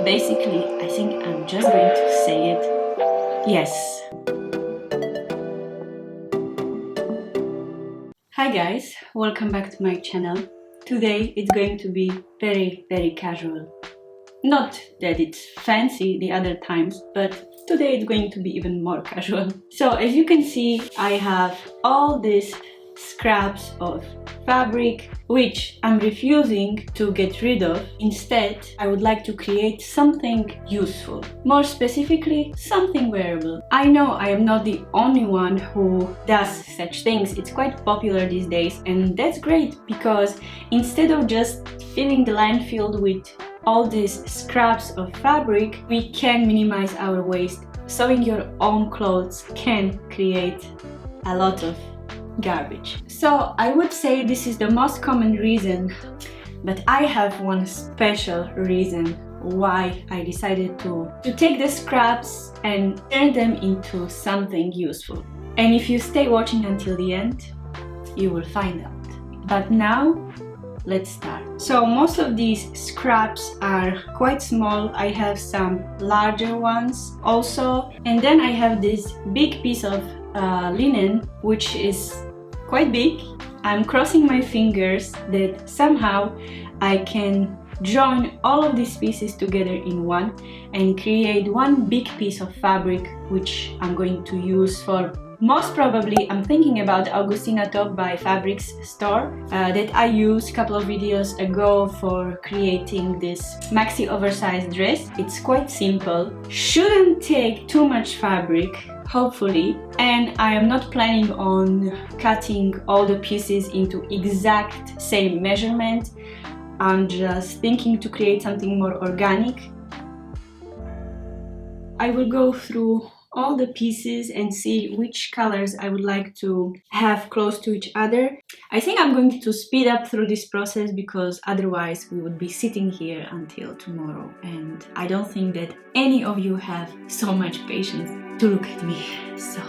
basically, I think I'm just going to say it. Yes. Hi guys, welcome back to my channel. Today it's going to be very casual. Not that it's fancy the other times, but today it's going to be even more casual. So as you can see, I have all these scraps of fabric which I'm refusing to get rid of. Instead, I would like to create something useful. More specifically, something wearable. I know I am not the only one who does such things. It's quite popular these days, and that's great because instead of just filling the landfill with all these scraps of fabric, we can minimize our waste. Sewing your own clothes can create a lot of garbage. So I would say this is the most common reason, but I have one special reason why I decided to take the scraps and turn them into something useful. And if you stay watching until the end, you will find out. But now, let's start. So most of these scraps are quite small. I have some larger ones also, and then I have this big piece of linen which is quite big. I'm crossing my fingers that somehow I can join all of these pieces together in one and create one big piece of fabric which I'm going to use for, most probably, I'm thinking about the Augustina top by Fabric's store that I used a couple of videos ago for creating this maxi oversized dress. It's quite simple, shouldn't take too much fabric, hopefully, and I am not planning on cutting all the pieces into exact same measurement. I'm just thinking to create something more organic. I will go through all the pieces and see which colors I would like to have close to each other. I think I'm going to speed up through this process because otherwise we would be sitting here until tomorrow, and I don't think that any of you have so much patience to look at me. So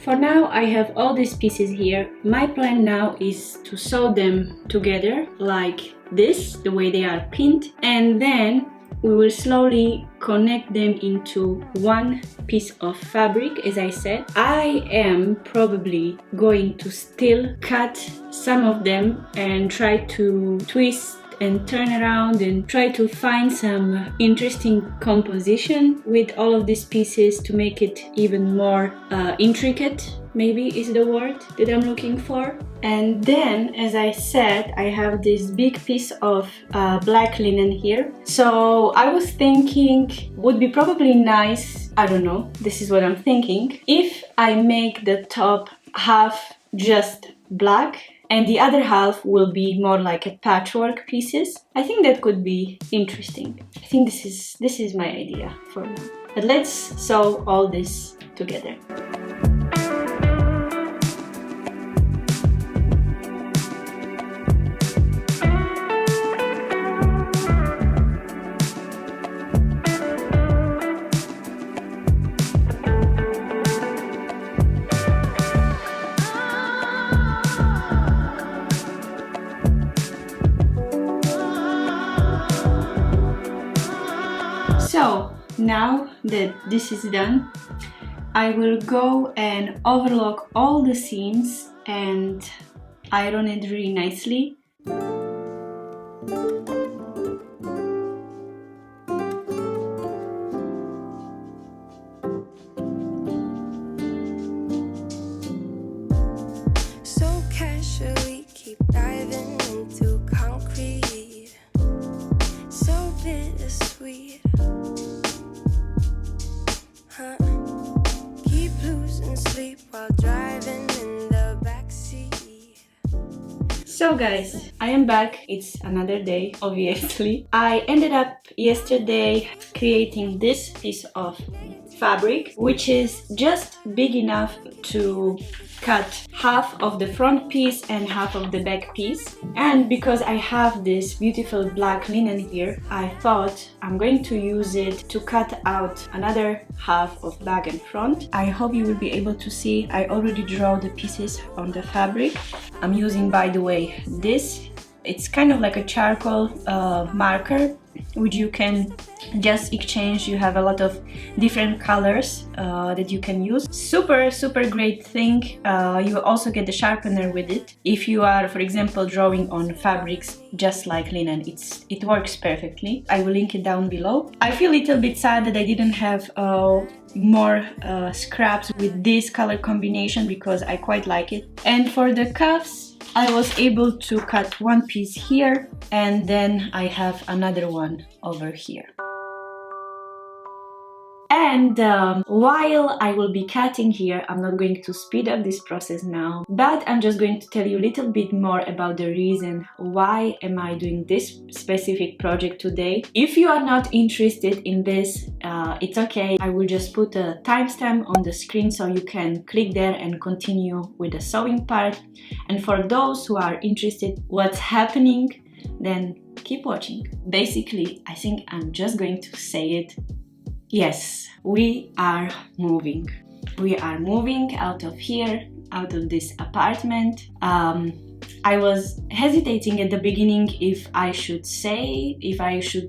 for now I have all these pieces here. My plan now is to sew them together like this, the way they are pinned, and then we will slowly connect them into one piece of fabric. As I said, I am probably going to still cut some of them and try to twist and turn around and try to find some interesting composition with all of these pieces to make it even more intricate, maybe is the word that I'm looking for. And then, as I said, I have this big piece of black linen here. So I was thinking would be probably nice, I don't know, this is what I'm thinking, if I make the top half just black and the other half will be more like a patchwork pieces. I think that could be interesting. I think this is my idea for now. But let's sew all this together. So now that this is done, I will go and overlock all the seams and iron it really nicely. So casually keep diving into concrete. So guys, I am back. It's another day, obviously. I ended up yesterday creating this piece of fabric, which is just big enough to cut half of the front piece and half of the back piece. And because I have this beautiful black linen here, I thought I'm going to use it to cut out another half of back and front. I hope you will be able to see. I already draw the pieces on the fabric. I'm using, by the way, this. It's kind of like a charcoal marker, which you can just exchange. You have a lot of different colors that you can use. Super great thing. You also get the sharpener with it. If you are, for example, drawing on fabrics just like linen, it works perfectly. I will link it down below. I feel a little bit sad that I didn't have more scraps with this color combination because I quite like it. And for the cuffs, I was able to cut one piece here, and then I have another one over here. And while I will be cutting here, I'm not going to speed up this process now, but I'm just going to tell you a little bit more about the reason why am I doing this specific project today. If you are not interested in this, it's okay. I will just put a timestamp on the screen so you can click there and continue with the sewing part. And for those who are interested what's happening, then keep watching. Basically, I think I'm just going to say it. Yes, we are moving. We are moving out of here, out of this apartment. I was hesitating at the beginning if I should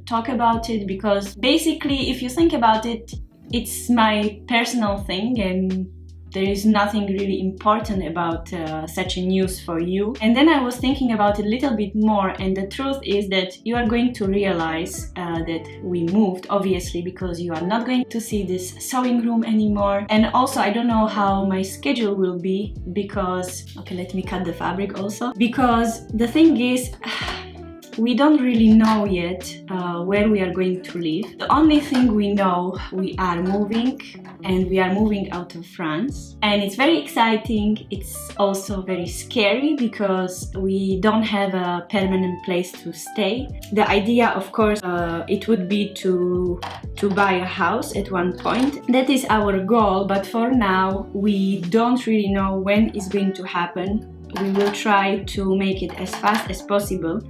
talk about it, because basically, if you think about it, it's my personal thing and there is nothing really important about such a news for you. And then I was thinking about it a little bit more, and the truth is that you are going to realize that we moved, obviously, because you are not going to see this sewing room anymore. And also, I don't know how my schedule will be because... Okay, let me cut the fabric also. Because the thing is, we don't really know yet where we are going to live. The only thing we know, we are moving, and we are moving out of France. And it's very exciting. It's also very scary because we don't have a permanent place to stay. The idea, of course, it would be to buy a house at one point. That is our goal, but for now, we don't really know when it's going to happen. We will try to make it as fast as possible.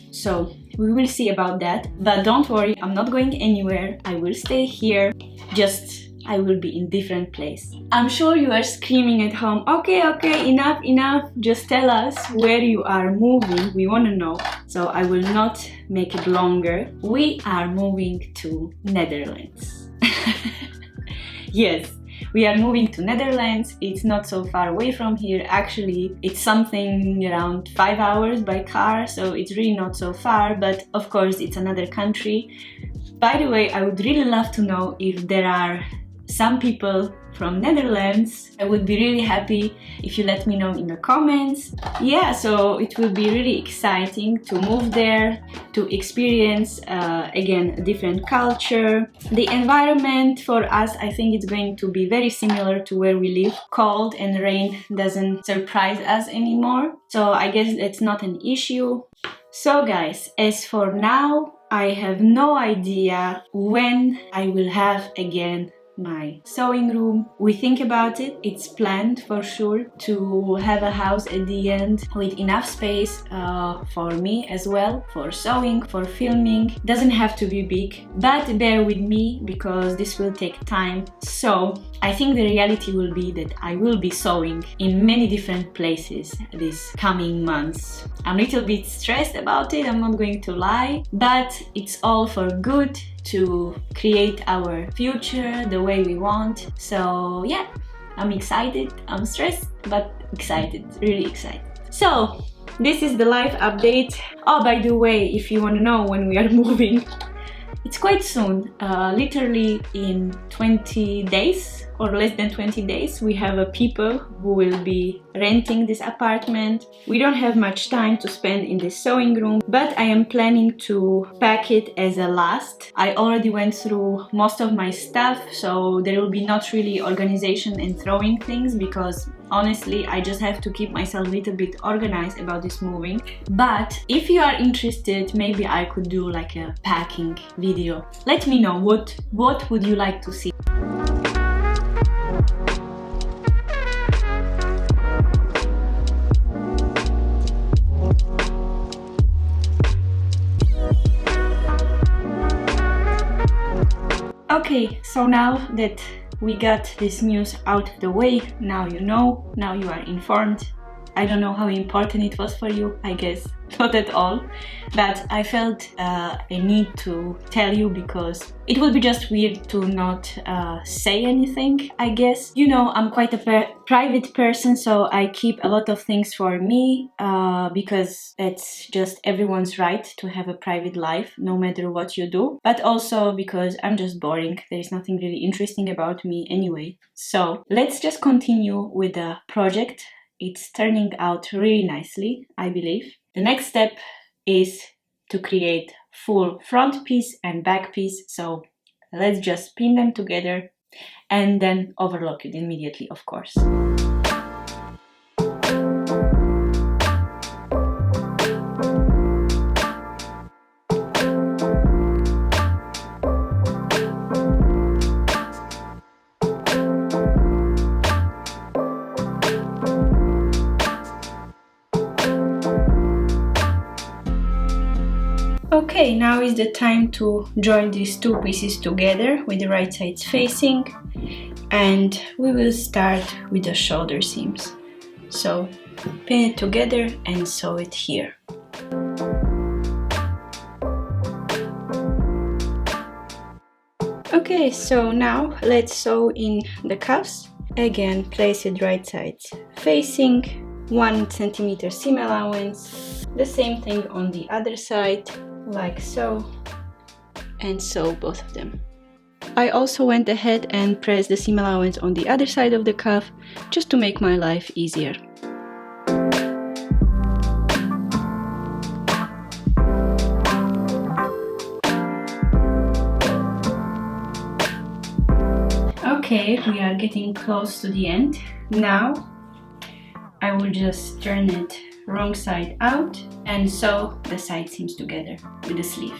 So we will see about that. But don't worry, I'm not going anywhere. I will stay here. Just I will be in different place. I'm sure you are screaming at home, okay, enough. Just tell us where you are moving. We want to know. So I will not make it longer. We are moving to Netherlands. Yes. We are moving to Netherlands. It's not so far away from here. Actually, it's something around 5 hours by car, so it's really not so far, but of course it's another country. By the way, I would really love to know if there are some people from Netherlands. I would be really happy if you let me know in the comments. Yeah, so it will be really exciting to move there, to experience again a different culture. The environment for us, I think it's going to be very similar to where we live. Cold and rain doesn't surprise us anymore, so I guess that's not an issue. So guys, as for now, I have no idea when I will have again my sewing room. We think about it. It's planned for sure to have a house at the end with enough space for me as well, for sewing, for filming. Doesn't have to be big, but bear with me because this will take time. So I think the reality will be that I will be sewing in many different places this coming months. I'm a little bit stressed about it, I'm not going to lie, but it's all for good, to create our future the way we want. So yeah, I'm excited, I'm stressed, but excited, really excited. So this is the life update. Oh, by the way, if you want to know when we are moving, it's quite soon, literally in 20 days or less than 20 days we have a people who will be renting this apartment. We don't have much time to spend in this sewing room, but I am planning to pack it as a last. I already went through most of my stuff, so there will be not really organization and throwing things, because honestly I just have to keep myself a little bit organized about this moving. But if you are interested, maybe I could do like a packing video. Let me know what would you like to see. Okay, so now that we got this news out of the way, now you know, now you are informed. I don't know how important it was for you, I guess not at all, but I felt a need to tell you because it would be just weird to not say anything, I guess. You know, I'm quite a private person, so I keep a lot of things for me because it's just everyone's right to have a private life, no matter what you do, but also because I'm just boring. There is nothing really interesting about me anyway. So let's just continue with the project. It's turning out really nicely, I believe. The next step is to create full front piece and back piece, so let's just pin them together and then overlock it immediately, of course. Okay, now is the time to join these two pieces together with the right sides facing, and we will start with the shoulder seams. So pin it together and sew it here. Okay, so now let's sew in the cuffs. Again, place it right sides facing, 1 centimeter seam allowance. The same thing on the other side, like so, and sew both of them. I also went ahead and pressed the seam allowance on the other side of the cuff just to make my life easier. Okay, we are getting close to the end. Now I will just turn it wrong side out and sew the side seams together with the sleeve.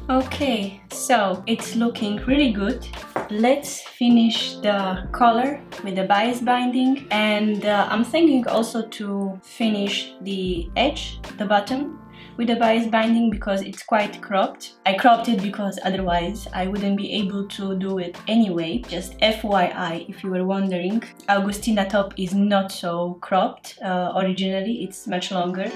Okay, so it's looking really good. Let's finish the collar with the bias binding, and I'm thinking also to finish the edge, the bottom, with the bias binding because it's quite cropped. I cropped it because otherwise I wouldn't be able to do it anyway. Just FYI, if you were wondering, Augustina top is not so cropped originally, it's much longer.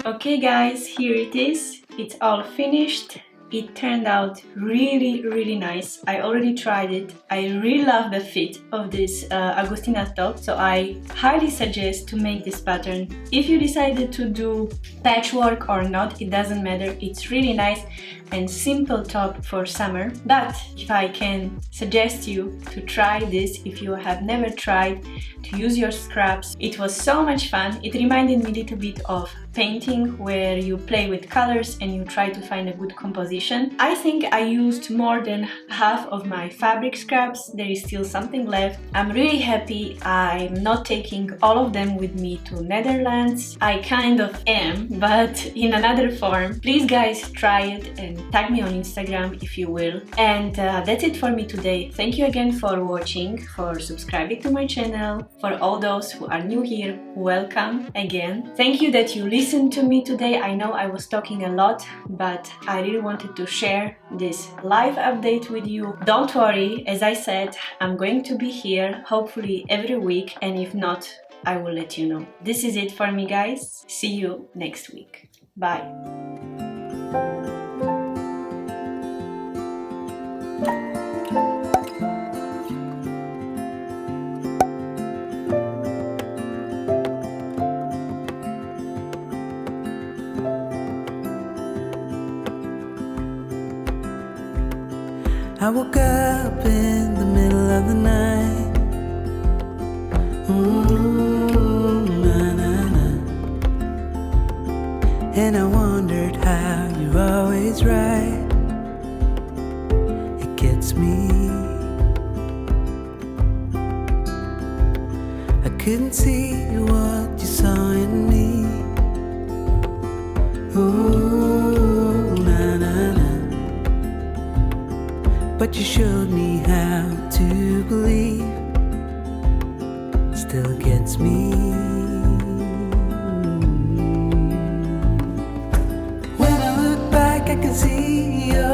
Okay guys, here it is. It's all finished. It turned out really nice. I already tried it. I really love the fit of this Agustina top, so I highly suggest to make this pattern. If you decided to do patchwork or not, it doesn't matter. It's really nice and simple top for summer. But if I can suggest you to try this, if you have never tried, to use your scraps. It was so much fun. It reminded me a little bit of painting, where you play with colors and you try to find a good composition. I think I used more than half of my fabric scraps. There is still something left. I'm really happy I'm not taking all of them with me to Netherlands. I kind of am, but in another form. Please guys, try it and tag me on Instagram if you will. And that's it for me today. Thank you again for watching, for subscribing to my channel. For all those who are new here, welcome again. Thank you that you listened to me today. I know I was talking a lot, but I really wanted to share this live update with you. Don't worry, as I said, I'm going to be here hopefully every week, and if not, I will let you know. This is it for me, guys. See you next week. Bye. I woke up in the middle of the night. Na, na, na. And I wondered how you're always right. It gets me. I couldn't see what you saw in me. Ooh, na, na, na. But you showed me how to believe. Still gets me. When I look back, I can see your